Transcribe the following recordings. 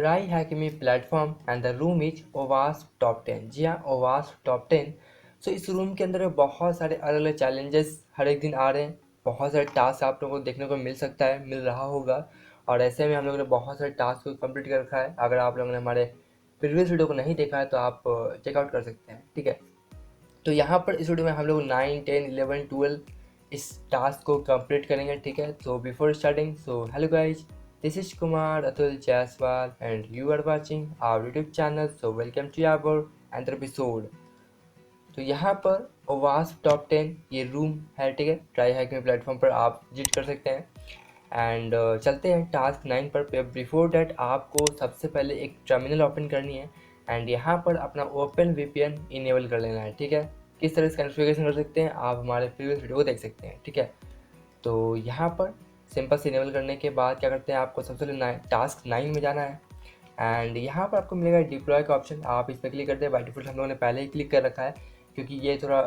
Try Hack Me platform and the room is ओवास top 10। जी हाँ, ओवास टॉप 10। सो इस रूम के अंदर बहुत सारे अलग अलग चैलेंजेस हर एक दिन आ रहे हैं। बहुत सारे टास्क आप लोगों को देखने को मिल सकता है, मिल रहा होगा। और ऐसे में हम लोगों ने बहुत सारे टास्क को कंप्लीट कर रखा है। अगर आप लोगों ने हमारे प्रीवियस वीडियो को नहीं देखा है तो आप चेकआउट कर सकते हैं, ठीक है। तो यहाँ पर इस वीडियो में हम लोग 9, 10, 11, 12 इस टास्क को कंप्लीट करेंगे, ठीक है। तो before starting, so hello guys, this is Kumar Atul Jaiswal and you are watching our YouTube channel. So welcome to our another episode. तो यहाँ पर ओवास टॉप 10 ये रूम है, ठीक है। ट्राई हैकिंग प्लेटफॉर्म पर आप विजिट कर सकते हैं। एंड चलते हैं टास्क 9 पर। बिफोर डैट आपको सबसे पहले एक टर्मिनल ओपन करनी है एंड यहाँ पर अपना ओपन वीपीएन इनेबल कर लेना है, ठीक है। किस तरह से कॉन्फ़िगरेशन कर सकते हैं आप हमारे प्रीवियस वीडियो को देख सकते हैं, ठीक है। तो यहाँ पर सिंपल से इनेबल करने के बाद क्या करते हैं, आपको सबसे पहले टास्क 9 में जाना है। एंड यहाँ पर आपको मिलेगा डिप्लॉय का ऑप्शन, आप इस पर क्लिक करते हैं। बाय डिफॉल्ट हम लोगों ने पहले ही क्लिक कर रखा है क्योंकि ये थोड़ा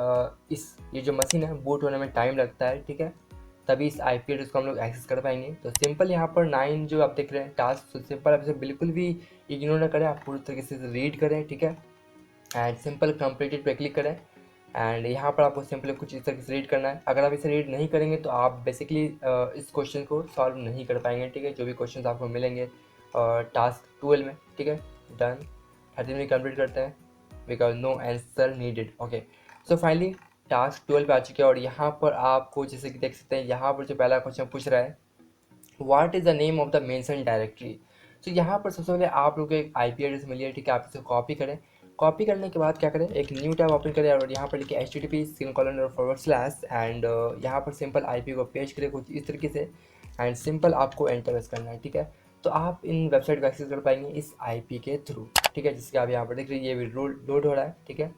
ये जो मशीन है बूट होने में टाइम लगता है, ठीक है। तभी इस IP एड्रेस को हम लोग एक्सेस कर पाएंगे। तो सिंपल यहाँ पर 9 जो आप देख रहे हैं टास्क, तो सिंपल आप इसे बिल्कुल भी इग्नोर ना करें, आप पूरी तरीके से रीड करें, ठीक है। एंड सिंपल कंप्लीटेड पे क्लिक करें। एंड यहाँ पर आपको सिंपली कुछ इस तरीके से रीड करना है। अगर आप इसे रीड नहीं करेंगे तो आप बेसिकली इस क्वेश्चन को सॉल्व नहीं कर पाएंगे, ठीक है। जो भी क्वेश्चन आपको मिलेंगे टास्क 12 में, ठीक है। डन, 13 में कंप्लीट करते हैं because no answer needed. Okay, so finally task 12 पे आ चुके हैं। और यहाँ पर आपको जैसे कि देख सकते हैं, यहाँ पर जो पहला क्वेश्चन पूछ रहा है, what is the name of the mention directory. तो यहाँ पर सबसे पहले आप लोग को एक IP एड्रेस मिली है, ठीक है। आप इसे कॉपी करें। कॉपी करने के बाद क्या करें, एक न्यू टैब ओपन करें और यहाँ पर लिखे http:// एंड यहाँ पर सिंपल IP को पेस्ट करें कुछ इस तरीके से। एंड सिंपल आपको एंटर प्रेस करना है, ठीक है। तो आप इन वेबसाइट को एक्सेस कर पाएंगे इस IP के थ्रू, ठीक है। जिसके आप यहाँ पर देख रहे हैं ये भी लोड हो रहा है, ठीक है।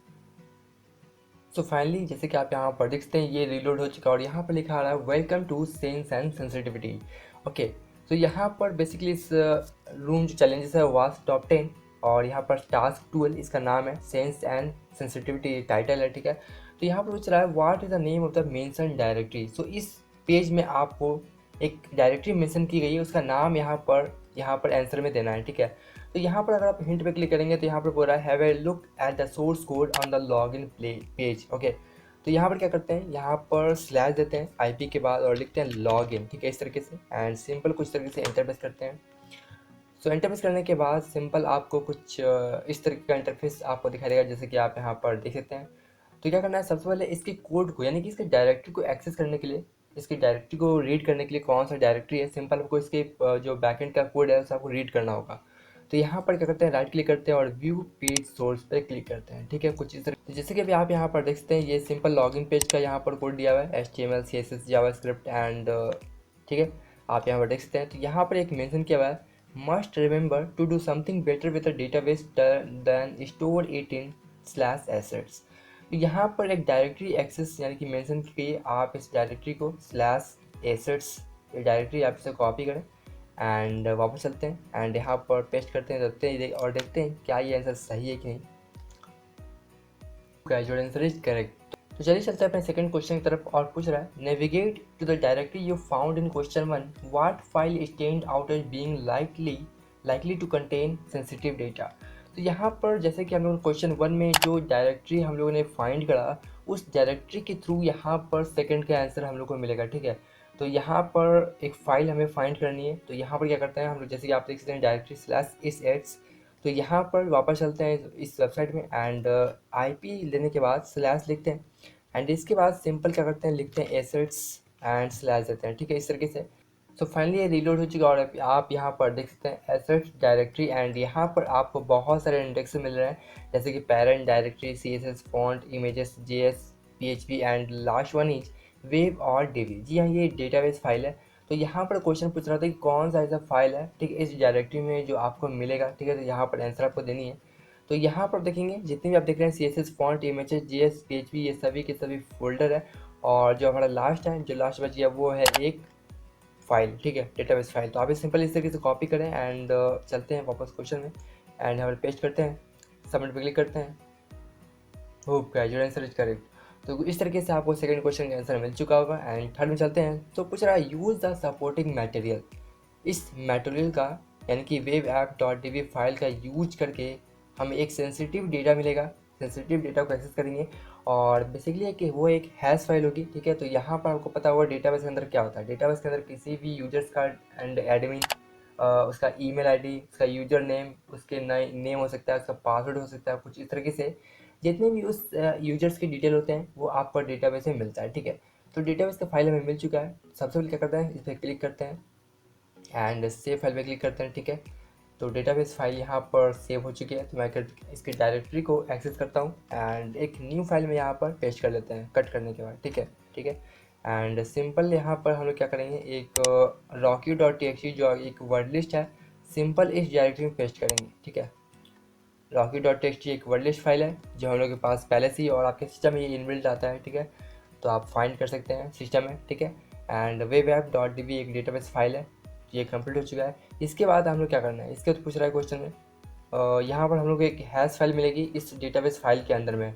सो फाइनली जैसे कि आप यहाँ पर देखते हैं ये रीलोड हो चुका है और यहाँ पर लिखा आ रहा है welcome to sense and sensitivity. Okay, तो यहाँ पर बेसिकली इस रूम जो चैलेंजेस है वास टॉप 10 और यहाँ पर टास्क 12 इसका नाम है सेंस एंड सेंसिटिविटी टाइटल है, ठीक है। तो यहाँ पर पूछ रहा है what is the name of the mention directory. So इस पेज में आपको एक डायरेक्टरी मेंशन की गई है, उसका नाम यहाँ पर आंसर में देना है, ठीक है। तो यहाँ पर अगर आप हिंट पे क्लिक करेंगे तो यहाँ पर बोल रहा है have a look at the source code on the login page. Okay, तो यहाँ पर क्या करते हैं, यहाँ पर स्लैश देते हैं IP के बाद और लिखते हैं लॉगिन, ठीक है, इस तरीके से। एंड सिंपल कुछ तरीके से इंटरफेस करते हैं। सो इंटरफेस करने के बाद सिंपल आपको कुछ इस तरीके का इंटरफेस आपको दिखाई देगा, जैसे कि आप यहाँ पर देख सकते हैं। तो क्या करना है, सबसे पहले इसके कोड को यानी कि इसके डायरेक्टरी को एक्सेस करने के लिए, इसकी डायरेक्टरी को रीड करने के लिए कौन सा डायरेक्टरी है, सिंपल आपको इसके जो बैकएंड का कोड है उसे आपको रीड करना होगा। तो यहाँ पर क्या करते हैं, राइट क्लिक करते हैं और व्यू पेज सोर्स पर क्लिक करते हैं, ठीक है। कुछ इस तरह, तो जैसे कि अभी आप यहाँ पर देख सकते हैं ये सिंपल लॉगिन पेज का यहाँ पर कोड दिया हुआ है HTML CSS जावास्क्रिप्ट एंड, ठीक है। आप यहाँ पर देख सकते हैं। तो यहाँ पर एक मेंशन किया हुआ है must remember to do something better with the database than store it in slash assets. तो यहाँ पर एक डायरेक्टरी एक्सेस यानी कि मेंशन की गई है, आप इस डायरेक्टरी को स्लैश एसेट्स ये डायरेक्टरी आप इसे कॉपी करें एंड वापस चलते हैं एंड यहाँ पर पेस्ट करते हैं, देखते हैं और देखते हैं क्या ये आंसर सही है कि नहीं। जो आंसर इज करेक्ट। तो चलिए चलते हैं अपने सेकंड क्वेश्चन की तरफ और पूछ रहा है navigate to the directory you found in question 1 what file stand out as being likely to contain sensitive data. तो यहाँ पर जैसे कि हम लोग क्वेश्चन 1 में जो डायरेक्टरी हम लोगों ने फाइंड करा उस डायरेक्टरी के थ्रू यहाँ पर सेकंड का आंसर हम लोग को मिलेगा, ठीक है। तो यहाँ पर एक फ़ाइल हमें फाइंड करनी है। तो यहाँ पर क्या करते हैं हम लोग, जैसे कि आप देख सकते हैं डायरेक्टरी स्लैश इस एड्स। तो यहाँ पर वापस चलते हैं इस वेबसाइट में एंड IP लेने के बाद स्लैश लिखते हैं एंड इसके बाद सिंपल क्या करते हैं, लिखते हैं एसेट्स एंड स्लैश देते हैं, ठीक है, इस तरीके से। सो फाइनली ये रीलोड हो चुका है और आप यहाँ पर देख सकते हैं एसेट्स डायरेक्टरी एंड यहाँ पर आपको बहुत सारे इंडेक्स मिल रहे हैं जैसे कि parent directory CSS font images JS PHP and last one is web और DB। जी हाँ, ये डेटाबेस फाइल है। तो यहाँ पर क्वेश्चन पूछ रहा था कि कौन सा ऐसा फाइल है, ठीक है, इस डायरेक्टरी में जो आपको मिलेगा, ठीक है। तो यहाँ पर आंसर आपको देनी है। तो यहाँ पर देखेंगे जितने भी आप देख रहे हैं CSS font images JS PHP ये सभी के सभी फोल्डर है। और जो हमारा लास्ट है, जो लास्ट बची है वो है एक फाइल, ठीक है, डेटाबेस फाइल। तो आप इस सिंपल इस तरीके से कॉपी करें एंड चलते हैं वापस क्वेश्चन में एंड यहाँ पर पेस्ट करते हैं, सबमिट पे क्लिक करते हैं। होप का जो आंसर इज करेक्ट। तो इस तरीके से आपको सेकंड क्वेश्चन का आंसर मिल चुका होगा एंड थर्ड में चलते हैं। तो पूछ रहा है यूज़ द सपोर्टिंग मटेरियल। इस मटेरियल का यानी कि web app dot D B file का यूज करके हमें एक सेंसिटिव डेटा मिलेगा। सेंसिटिव डेटा को एक्सेस करेंगे और बेसिकली कि वो एक हैश फाइल होगी, ठीक है। तो यहाँ पर आपको पता होगा डेटाबेस के अंदर क्या होता है। डेटाबेस के अंदर किसी भी यूजर्स का एंड एडमिन, उसका ईमेल आईडी, उसका यूजर नेम, उसके नेम हो सकता है, उसका पासवर्ड हो सकता है, कुछ इस तरीके से जितने भी उस यूजर्स के डिटेल होते हैं वो आपको डेटाबेस में मिलता है, ठीक है। तो डेटाबेस का फाइल हमें मिल चुका है। सबसे पहले क्या करते हैं, इस पर क्लिक करते हैं एंड सेव फाइल पे क्लिक करते हैं, ठीक है। तो डेटाबेस फाइल यहाँ पर सेव हो चुकी है। तो मैं इसकी डायरेक्टरी को एक्सेस करता हूँ एंड एक न्यू फाइल में यहाँ पर पेस्ट कर लेते हैं कट करने के बाद, ठीक है, ठीक है। एंड सिंपल यहाँ पर हम लोग क्या करेंगे, एक रॉकी डॉट टी एक्स जो एक वर्ड लिस्ट है, सिंपल इस डायरेक्टरी में पेस्ट करेंगे, ठीक है। रॉकी डॉट टेक्स्ट एक वर्ड लिस्ट फाइल है जो हम लोग के पास पहले से ही और आपके सिस्टम में ये इनबिल्ट आता है, ठीक है। तो आप फाइंड कर सकते हैं सिस्टम में, ठीक है। And web app dot D B एक डेटाबेस फाइल है, ये कंप्लीट हो चुका है। इसके बाद हम लोग क्या करना है, इसके तो पूछ रहा है क्वेश्चन में, यहाँ पर हम लोग को एक हैश फाइल मिलेगी इस डेटाबेस फाइल के अंदर में।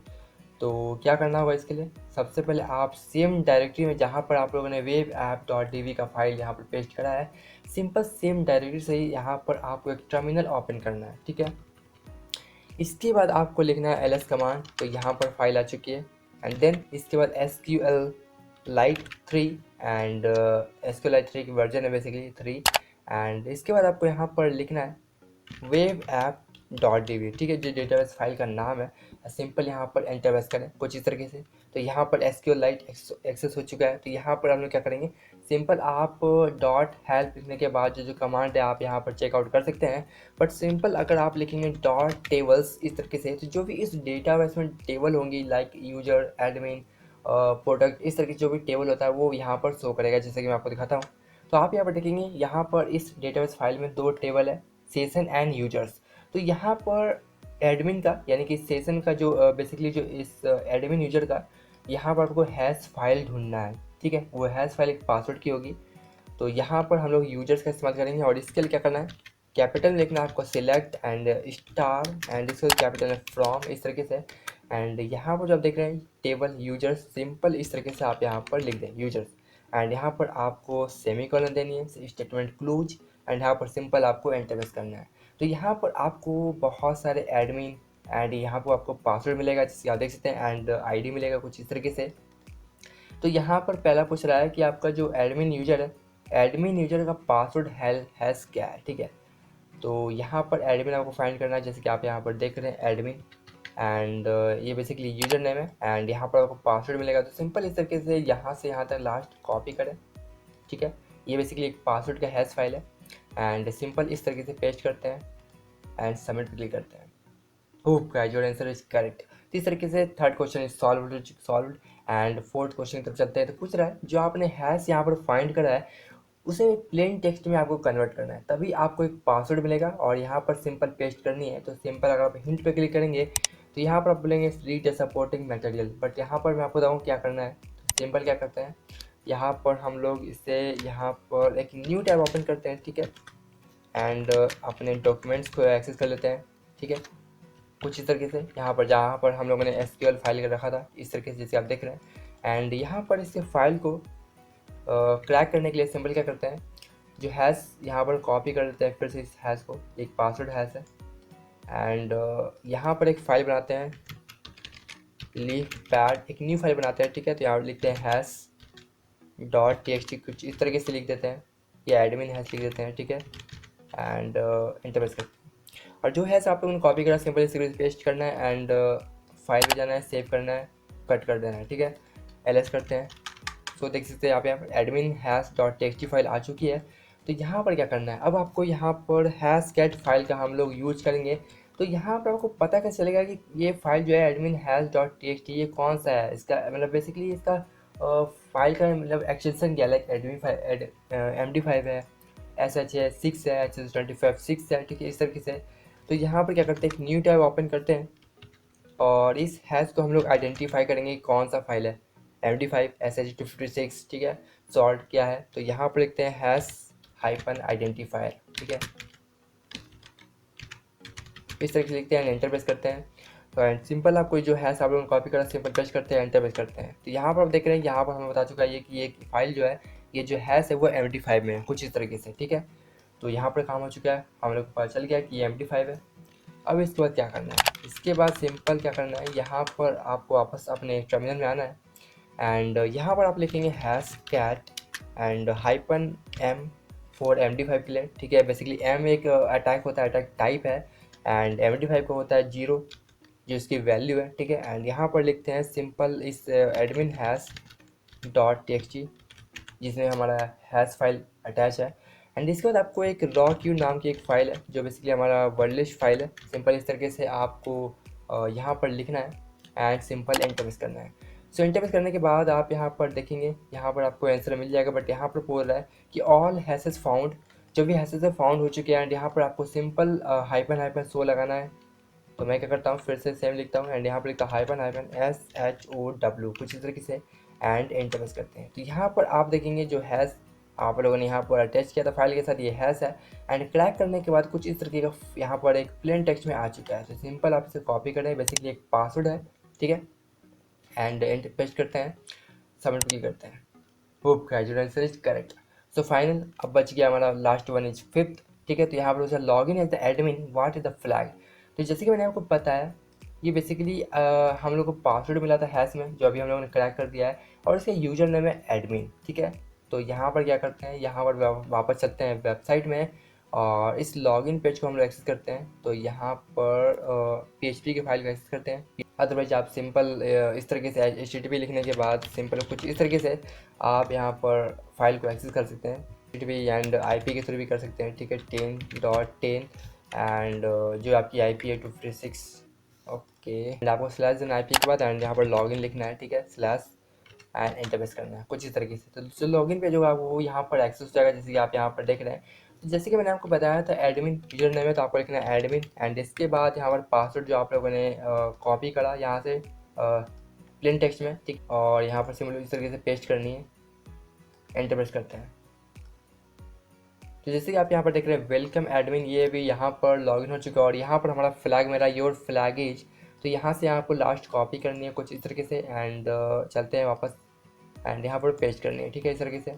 तो क्या करना होगा इसके लिए, सबसे पहले आप सेम डायरेक्टरी में जहाँ पर आप लोगों ने web app dot D B का फाइल यहाँ पर पेस्ट करा है, सिंपल सेम डायरेक्टरी से ही यहाँ पर आपको एक टर्मिनल ओपन करना है, ठीक है। इसके बाद आपको लिखना है ls कमांड। तो यहाँ पर फाइल आ चुकी है एंड देन इसके बाद SQLite 3 एंड SQLite 3 की वर्जन है बेसिकली 3। एंड इसके बाद आपको यहाँ पर लिखना है web app dot D B, ठीक है, जो डेटाबेस फाइल का नाम है। सिंपल यहाँ पर एंटर प्रेस करें कुछ इस तरीके से। तो यहाँ पर SQLite एक्सेस हो चुका है। तो यहाँ पर हम लोग क्या करेंगे, सिंपल आप डॉट हेल्प लिखने के बाद जो जो कमांड है आप यहाँ पर चेकआउट कर सकते हैं। बट सिंपल अगर आप लिखेंगे डॉट टेबल्स इस तरीके से, तो जो भी इस डेटाबेस में टेबल होंगी लाइक यूजर, एडमिन, प्रोडक्ट, इस तरीके से जो भी टेबल होता है वो यहाँ पर शो करेगा, जैसे कि मैं आपको दिखाता हूँ। तो आप यहाँ पर देखेंगे, यहाँ पर इस डेटाबेस फाइल में दो टेबल है, सेशन एंड यूजर्स। तो यहाँ पर एडमिन का यानी कि सेशन का जो बेसिकली जो इस एडमिन यूजर का यहाँ पर आपको हैश फाइल ढूंढना है, ठीक है। वो हैश फाइल एक पासवर्ड की होगी। तो यहाँ पर हम लोग यूजर्स का इस्तेमाल करेंगे और इसके लिए क्या करना है, कैपिटल लिखना है आपको, सिलेक्ट एंड स्टार एंड इसको कैपिटल फ्रॉम इस तरीके से। एंड यहाँ पर जो आप देख रहे हैं टेबल यूजर्स, सिंपल इस तरीके से आप यहाँ पर लिख दें यूजर्स। एंड यहाँ पर आपको सेमी कॉलन देनी है, स्टेटमेंट क्लोज। एंड यहाँ पर सिंपल आपको एंटर प्रेस करना है। तो यहाँ पर आपको बहुत सारे एडमिन एंड यहाँ पर आपको पासवर्ड मिलेगा जिससे आप देख सकते हैं एंड आईडी मिलेगा कुछ इस तरीके से। तो यहाँ पर पहला पूछ रहा है कि आपका जो एडमिन यूजर है, एडमिन यूजर का पासवर्ड हैश क्या है, ठीक है। तो यहाँ पर एडमिन आपको फाइंड करना है, जैसे कि आप यहाँ पर देख रहे हैं एडमिन एंड ये बेसिकली यूजर नेम है एंड यहाँ पर आपको पासवर्ड मिलेगा। तो सिंपल इस तरीके से यहाँ से यहाँ तक लास्ट कॉपी करें, ठीक है। ये बेसिकली एक पासवर्ड का हैश फाइल है एंड सिंपल इस तरीके से पेस्ट करते हैं एंड सबमिट पर क्लिक करते हैं। Hope guys your answer is correct. तो इस तरीके से third question is solved and fourth question की तरफ चलते हैं। तो पूछ रहा है जो आपने हैश यहाँ पर फाइंड करा है उसे प्लेन टेक्स्ट में आपको कन्वर्ट करना है, तभी आपको एक पासवर्ड मिलेगा और यहाँ पर सिंपल पेस्ट करनी है। तो सिंपल अगर आप हिंट पे क्लिक करेंगे तो यहाँ पर आप बोलेंगे read the supporting material, but यहाँ पर मैं आपको बताऊँ क्या करना है। तो सिंपल क्या करते हैं, यहाँ पर हम लोग इसे यहाँ पर एक न्यू टैब ओपन करते हैं, ठीक है। एंड अपने डॉक्यूमेंट्स को एक्सेस कर लेते हैं, ठीक है, कुछ इस तरीके से। यहाँ पर जहाँ पर हम लोगों ने SQL फाइल रखा था इस तरीके से जैसे आप देख रहे हैं। एंड यहाँ पर इसके फाइल को क्रैक करने के लिए सिंपल क्या करते हैं, जो हैश यहाँ पर कॉपी कर लेते हैं फिर से इस हैश को, एक पासवर्ड हैश है। एंड यहाँ पर एक फ़ाइल बनाते हैं लीफ पैड, एक न्यू फाइल बनाते हैं, ठीक है। तो यहाँ पर लिखते हैं हैश डॉट टी कुछ इस तरीके से लिख देते हैं, या एडमिन हैश लिख देते हैं, ठीक है। एंड एंटर प्रेस करते हैं और जो हैश आप लोगों ने कॉपी करा सिंपल इस तरीके से पेस्ट करना है एंड फाइल पे जाना है, सेव करना है, कट कर देना है, ठीक है। ls करते हैं। तो देख सकते हैं यहाँ पे admin hash dot text file आ चुकी है। तो यहाँ पर क्या करना है, अब आपको यहाँ पर हैश कैट फाइल का हम लोग यूज करेंगे। तो यहाँ पर आपको पता कैसे चलेगा कि ये फाइल जो है एडमिन हैश डॉट टेक्स्ट ये कौन सा है, इसका मतलब बेसिकली इसका फाइल का मतलब एक्सटेंशन क्या, लाइक एडमिन MD5 है, SH है 6 है, HS25 6 है, ठीक है, इस तरीके से। तो यहाँ पर क्या करते हैं, एक न्यू टैब ओपन करते हैं और इस हैश को हम लोग आइडेंटिफाई करेंगे कौन सा फाइल है, MD5 SH256, ठीक है। सॉल्ट क्या है, तो यहाँ पर लिखते हैं हैश हाइपन आइडेंटिफायर, ठीक है, इस तरीके से लिखते हैं, एंटर प्रेस करते हैं। तो सिंपल आपको जो हैश आप लोगों ने कॉपी करा सिंपल पेस्ट करते हैं, एंटर प्रेस करते हैं। तो यहाँ पर आप देख रहे हैं, यहाँ पर हमें बता चुका है कि ये फाइल जो है, ये जो हैश है वो MD5 में है कुछ इस तरीके से, ठीक है। तो यहाँ पर काम हो चुका है, हम लोग को पता चल गया कि ये MD5 है। अब इसके बाद क्या करना है, इसके बाद सिंपल क्या करना है, यहाँ पर आपको वापस अपने टर्मिनल में आना है एंड यहाँ पर आप लिखेंगे #cat and -m for MD5 के लिए, ठीक है। बेसिकली M एक अटैक होता है, अटैक टाइप है, एंड MD5 का होता है 0 जो इसकी वैल्यू है, ठीक है। एंड यहाँ पर लिखते हैं सिंपल इस एडमिन हैश डॉट txt जिसमें हमारा हैश फाइल अटैच है। एंड इसके बाद आपको एक रॉ क्यू नाम की एक फ़ाइल है जो बेसिकली हमारा वर्डलिस्ट फाइल है। सिंपल इस तरीके से आपको यहाँ पर लिखना है एंड सिंपल एंटर प्रेस करना है। सो एंटर प्रेस करने के बाद आप यहाँ पर देखेंगे, यहाँ पर आपको आंसर मिल जाएगा, बट यहाँ पर बोल रहा है कि ऑल हैशेस फाउंड, जो भी हैशेस फाउंड हो चुके हैं। एंड यहाँ पर आपको सिंपल -शो लगाना है। तो मैं क्या करता हूँ, फिर से सेम लिखता हूँ एंड यहाँ पर लिखता हूँ -SHOW कुछ इस तरीके से एंड एंटर प्रेस करते हैं। तो यहाँ पर आप देखेंगे जो हैश आप लोगों ने यहाँ पर अटैच किया था फाइल के साथ, ये हैश है। एंड क्रैक करने के बाद कुछ इस तरीके का यहाँ पर एक प्लेन टेक्स्ट में आ चुका है। तो सिंपल आप इसे कॉपी करें, बेसिकली एक पासवर्ड है, ठीक है। एंड एंटर पेस्ट करते हैं, सबमिट क्लिक करते हैं। Hope guys your answer is correct. So final अब बच गया हमारा लास्ट वन इज फिफ्थ, ठीक है। तो यहाँ पर उसे log in as the admin what is the flag. तो जैसे कि मैंने आपको बताया, ये बेसिकली हम लोग को पासवर्ड मिला था हैश में जो अभी हम लोगों ने क्रैक कर दिया है, और इसका यूजर नेम है एडमिन, ठीक है। तो यहाँ पर क्या करते हैं, यहाँ पर वापस चलते हैं वेबसाइट में और इस लॉगिन पेज को हम लोग एक्सेस करते हैं। तो यहाँ पर PHP की फाइल को एक्सेस करते हैं। अदरवाइज आप सिंपल इस तरीके से HTTP लिखने के बाद सिंपल कुछ इस तरीके से आप यहाँ पर फाइल को एक्सेस कर सकते हैं। HTTP एंड IP के थ्रू भी कर सकते हैं, ठीक है। 10.10 एंड जो आपकी IP है 256, ओके। एंड आपको /IP के बाद एंड यहाँ पर लॉगिन लिखना है, ठीक है, स्लैश एंड एंटर प्रेस करना है कुछ इस तरीके से। तो जो लॉगिन पेज होगा वो यहाँ पर एक्सेस हो जाएगा, जैसे कि आप यहाँ पर देख रहे हैं। तो जैसे कि मैंने आपको बताया था एडमिन यूजर नेम है, तो आपको लिखना है एडमिन एंड इसके बाद यहाँ पर पासवर्ड जो आप लोगों ने कॉपी करा यहाँ से प्लेन टेक्स्ट में, ठीक। और यहाँ पर सिंपल इस तरीके से पेस्ट करनी है, एंटर प्रेस करते हैं। तो जैसे कि आप यहाँ पर देख रहे हैं वेलकम एडमिन, ये भी यहाँ पर लॉगिन हो चुका है और यहाँ पर हमारा फ्लैग मेरा योर फ्लैग इज। तो यहाँ से आपको लास्ट कॉपी करनी है कुछ इस तरीके से एंड चलते हैं वापस एंड यहाँ पर पेस्ट करनी है, ठीक है, इस तरीके से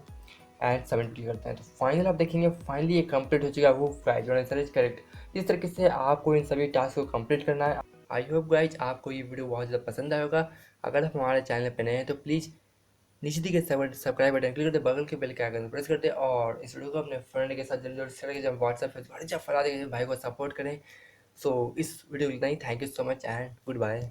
एंड सबमिट क्लिक करते हैं। तो फाइनल आप देखेंगे फाइनली ये कंप्लीट हो चुका है, वो guys your answer is correct. इस तरीके से आपको इन सभी टास्क को कंप्लीट करना है। आई होप गाइज आपको ये वीडियो बहुत ज़्यादा पसंद आया होगा। अगर आप हमारे चैनल पर नए हैं तो प्लीज़ नीचे दिए गए सब्सक्राइब बटन क्लिक करते, बगल के बेल के आइकन प्रेस करते और इस वीडियो को अपने फ्रेंड के साथ जल्दी शेयर करें, जब व्हाट्सएप पे फला देंगे भाई को सपोर्ट करें। सो इस वीडियो को इतना ही, thank you so much and good bye.